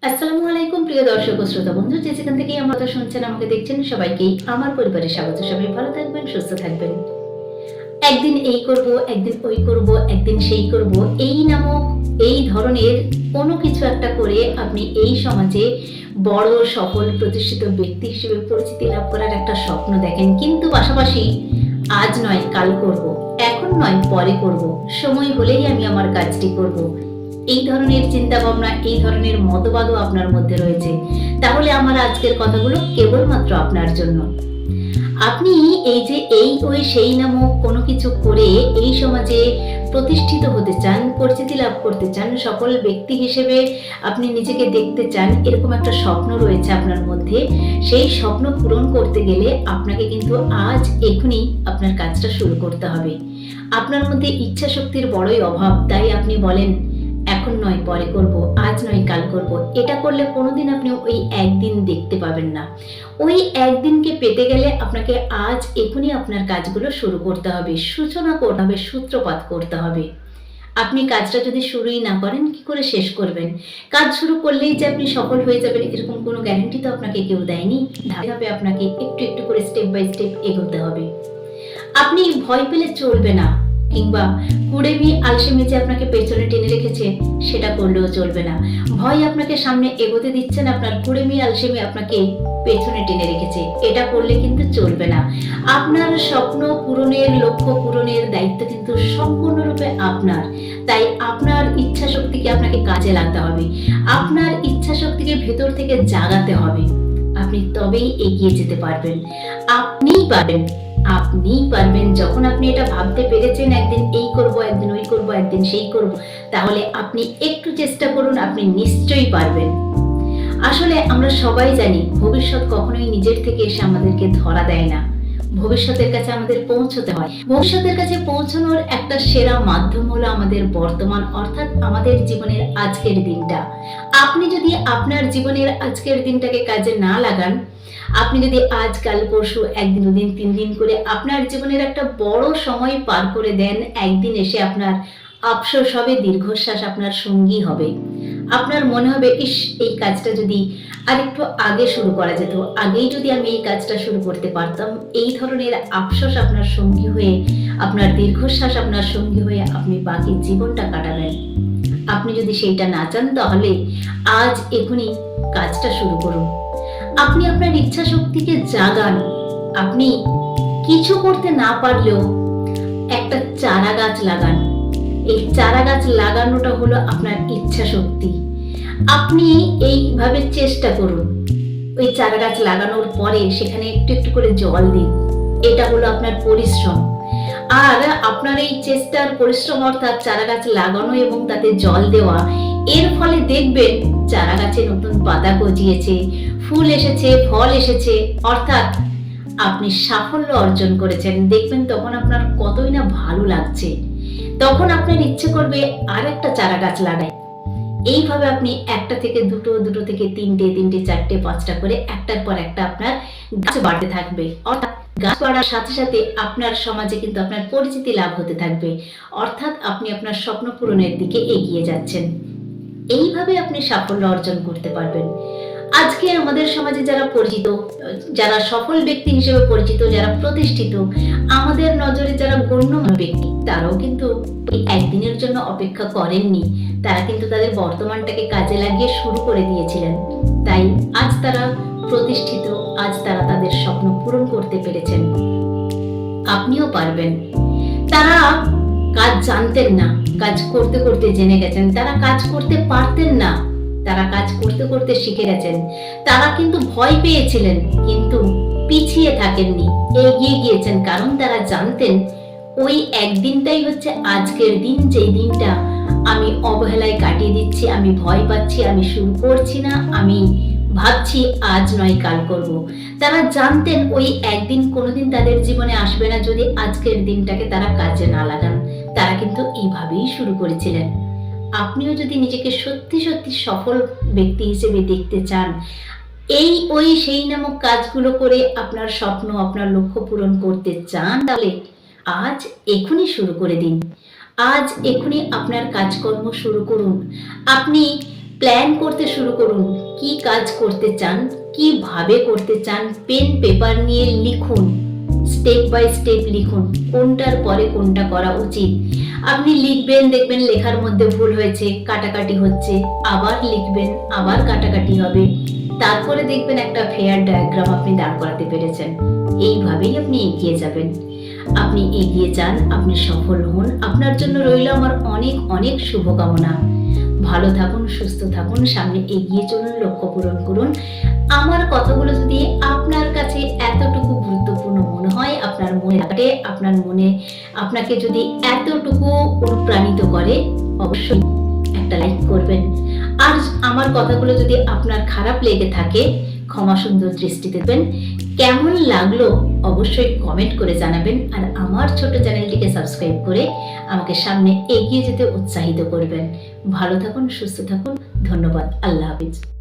আসসালামু আলাইকুম প্রিয় দর্শক ও শ্রোতা বন্ধু, যে যেখান থেকে আমার কথা শুনছেন, আমাকে দেখছেন, সবাইকেই আমার পরিবারে স্বাগত। সবাই ভালো থাকবেন, সুস্থ থাকবেন। একদিন এই করব, একদিন ওই করব, একদিন সেই করব, এই নামক এই ধরনের কোনো কিছু একটা করে আপনি এই সমাজে বড় সফল প্রতিষ্ঠিত ব্যক্তি হিসেবে পরিচিতি লাভ করার একটা স্বপ্ন দেখেন, কিন্তু পাশাপাশি আজ নয় কাল করব, এখন নয় পরে করব, সময় হলেই আমি আমার কাজটি করব, এই ধরনের চিন্তা ভাবনা, এই ধরনের মতবাদও আপনার মধ্যে রয়েছে, তাহলে আমার আজকের কথাগুলো কেবলমাত্র আপনার জন্য। আপনি এই যে এই ওই সেই নামক কোনো কিছু করে এই সমাজে প্রতিষ্ঠিত হতে চান, পরিচিতি লাভ করতে চান, সকল ব্যক্তি হিসেবে আপনি নিজেকে দেখতে চান, এরকম একটা স্বপ্ন রয়েছে আপনার মধ্যে। সেই স্বপ্ন পূরণ করতে গেলে আপনাকে কিন্তু আজ এখনই আপনার কাজটা শুরু করতে হবে। আপনার মধ্যে ইচ্ছা শক্তির বড়ই অভাব, তাই আপনি বলেন এখন নয় পরে করব, আজ নয় কাল করব। এটা করলে কোনোদিন আপনি ওই একদিন দেখতে পাবেন না। ওই একদিনকে পেতে গেলে আপনাকে আজ এখনই আপনার কাজগুলো শুরু করতে হবে, সূচনা করতে হবে, সূত্রপাত করতে হবে। আপনি কাজটা যদি শুরুই না করেন, কি করে শেষ করবেন? কাজ শুরু করলেই যে আপনি সফল হয়ে যাবেন, এরকম কোনো গ্যারান্টি তো আপনাকে কেউ দেয়নি। ধাপে ধাপে আপনাকে একটু একটু করে স্টেপ বাই স্টেপ এগোতে হবে। আপনি ভয় পেলে চলবে না, কিংবা কুড়েমি আলসেমি যে আপনাকে পেছনে টেনে রেখেছে সেটা করলেও চলবে না। ভয় আপনাকে সামনে এগোতে দিচ্ছে না, আপনার কুড়েমি আলসেমি আপনাকে পেছনে টেনে রেখেছে, এটা করলে কিন্তু চলবে না। আপনার স্বপ্ন পূরণের, লক্ষ্য পূরণের দায়িত্ব কিন্তু সম্পূর্ণরূপে আপনার। তাই আপনার ইচ্ছা শক্তিকে আপনাকে কাজে লাগাতে হবে, আপনার ইচ্ছা শক্তিকে ভেতর থেকে জাগাতে হবে। আপনি তবেই এগিয়ে যেতে পারবেন, আপনিই পারবেন। আপনিই পারবেন যখন আপনি এটা ভাবতে পেরেছেন একদিন এই করব, একদিন ওই করব, একদিন সেই করব, তাহলে আপনি একটু চেষ্টা করুন, আপনি নিশ্চয়ই পারবেন। আসলে আমরা সবাই জানি ভবিষ্যৎ কখনোই নিজের থেকে এসে আমাদেরকে ধরা দেয় না, ভবিষ্যতের কাছে আমাদের পৌঁছতে হয়। ভবিষ্যতের কাছে পৌঁছানোর একটা সেরা মাধ্যম হলো আমাদের বর্তমান, অর্থাৎ আমাদের জীবনের আজকের দিনটা। আপনি যদি আপনার জীবনের আজকের দিনটাকে কাজে না লাগান, আপনি যদি আজ কাল পরশু একদিন দুদিন 3 দিন করে আপনার জীবনের একটা বড় সময় পার করে দেন, একদিন এসে আপনার আফসোস হবে, দীর্ঘশ্বাস আপনার সঙ্গী হবে। আপনার মনে হবে, ইস, এই কাজটা যদি আরেকটু আগে শুরু করা যেত, আগেই যদি আমি এই কাজটা শুরু করতে পারতাম। এই ধরনের আফসোস আপনার সঙ্গী হয়ে, আপনার দীর্ঘশ্বাস আপনার সঙ্গী হয়ে আপনি বাকি জীবনটা কাটাবেন। আপনি যদি সেইটা না চান, তাহলে আজ এখনই কাজটা শুরু করুন। আপনি আপনার ইচ্ছা শক্তিকে জাগান। আপনি কিছু করতে না পারলেও একটা চারা গাছ লাগান। এই চারা গাছ লাগানোটা হলো আপনার ইচ্ছা শক্তি। আপনি এইভাবে চেষ্টা করুন, ওই চারা গাছ লাগানোর পরে সেখানে একটু একটু করে জল দিন। এটা হলো আপনার পরিশ্রম। আর আপনার এই চেষ্টার পরিশ্রম, অর্থাৎ চারা গাছ লাগানো এবং তাতে জল দেওয়া, এর ফলে দেখবেন চারা গাছে নতুন পাতা গজিয়েছে, ফুল এসেছে, ফল এসেছে, অর্থাৎ আপনি সাফল্য অর্জন করেছেন। দেখবেন তখন আপনার কতই না ভালো লাগছে, তখন আপনার ইচ্ছে করবে আর একটা চারা গাছ লাগাই। এইভাবে আপনি একটা থেকে দুটো, দুটো থেকে তিনটে, তিনটে চারটে পাঁচটা করে একটার পর একটা আপনার গাছ বাড়তে থাকবে। অর্থাৎ গাছ বাড়ার সাথে সাথে আপনার সমাজে কিন্তু আপনার পরিচিতি লাভ হতে থাকবে, অর্থাৎ আপনি আপনার স্বপ্ন পূরণের দিকে এগিয়ে যাচ্ছেন। এইভাবে আপনি সাফল্য অর্জন করতে পারবেন। আজকে আমাদের সমাজে যারা পরিচিত, যারা সফল ব্যক্তি হিসেবে পরিচিত, যারা প্রতিষ্ঠিত, আমাদের নজরে যারা গণ্যমান্য ব্যক্তি, তারাও কিন্তু এই একদিনের জন্য অপেক্ষা করেননি। তারা কিন্তু তাদের বর্তমানটাকে কাজে লাগিয়ে শুরু করে দিয়েছিলেন। তাই আজ তারা প্রতিষ্ঠিত, আজ তারা তাদের স্বপ্ন পূরণ করতে পেরেছেন। আপনিও পারবেন। তারা কাজ জানতেন না, কাজ করতে করতে জেনে গেছেন। তারা কাজ করতে পারতেন না, তারা কাজ করতে করতে শিখে গেছেন। তারা কিন্তু ভয় পেয়েছিলেন, কিন্তু পিছিয়ে থাকেননি, এগিয়ে গিয়েছেন, কারণ তারা জানতেন ওই একদিনটাই হচ্ছে আজকের দিন, যেই দিনটা আমি অবহেলায় কাটিয়ে দিচ্ছি, আমি ভয় পাচ্ছি, আমি শুরু করছি না, আমি ভাবছি আজ নয় কাল করব। তারা জানতেন ওই একদিন কোনোদিন তাদের জীবনে আসবে না যদি আজকের দিনটাকে তারা কাজে না লাগান। তারা কিন্তু এইভাবেই শুরু করেছিলেন। আপনিও যদি নিজেকে সত্যি সত্যি সফল ব্যক্তি হিসেবে দেখতে চান, এই ওই সেই নামক কাজগুলো করে আপনার স্বপ্ন, আপনার লক্ষ্য পূরণ করতে চান, তাহলে আজ এখনই শুরু করে দিন। আজ এখনই আপনার কাজকর্ম শুরু করুন। আপনি প্ল্যান করতে শুরু করুন। কি কাজ করতে চান, কিভাবে করতে চান, পেন পেপার নিয়ে লিখুন, স্টেপ বাই স্টেপ লিখুন কোনটার পরে কোনটা করা উচিত। আপনি লিখবেন, দেখবেন লেখার মধ্যে ভুল হয়েছে, কাটাকাটি হচ্ছে, আবার লিখবেন, আবার কাটাকাটি হবে, তারপরে দেখবেন একটা ফেয়ার ডায়াগ্রাম আপনি দাঁড় করাতে পেরেছেন। এইভাবেই আপনি এগিয়ে যাবেন। আপনি এগিয়ে যান, আপনি সফল হন। আপনার জন্য রইল আমার অনেক অনেক শুভকামনা। ভালো থাকুন, সুস্থ থাকুন, সামনে এগিয়ে চলুন, লক্ষ্য পূরণ করুন। আমার কথাগুলো যদি আপনার কাছে এতটুকু গুরুত্বপূর্ণ মনে হয়, আপনার মনে কাটে, আপনার মনে আপনাকে যদি এতটুকু অনুপ্রাণিত করে, অবশ্যই একটা লাইক করবেন। আর আমার কথাগুলো যদি আপনার খারাপ লেগে থাকে, ক্ষমা সুন্দর দৃষ্টি দেবেন। কেমন লাগলো অবশ্যই কমেন্ট করে জানাবেন। আর আমার ছোট চ্যানেলটিকে সাবস্ক্রাইব করে আমাকে সামনে এগিয়ে যেতে উৎসাহিত করবেন। ভালো থাকুন, সুস্থ থাকুন। ধন্যবাদ। আল্লাহ হাফিজ।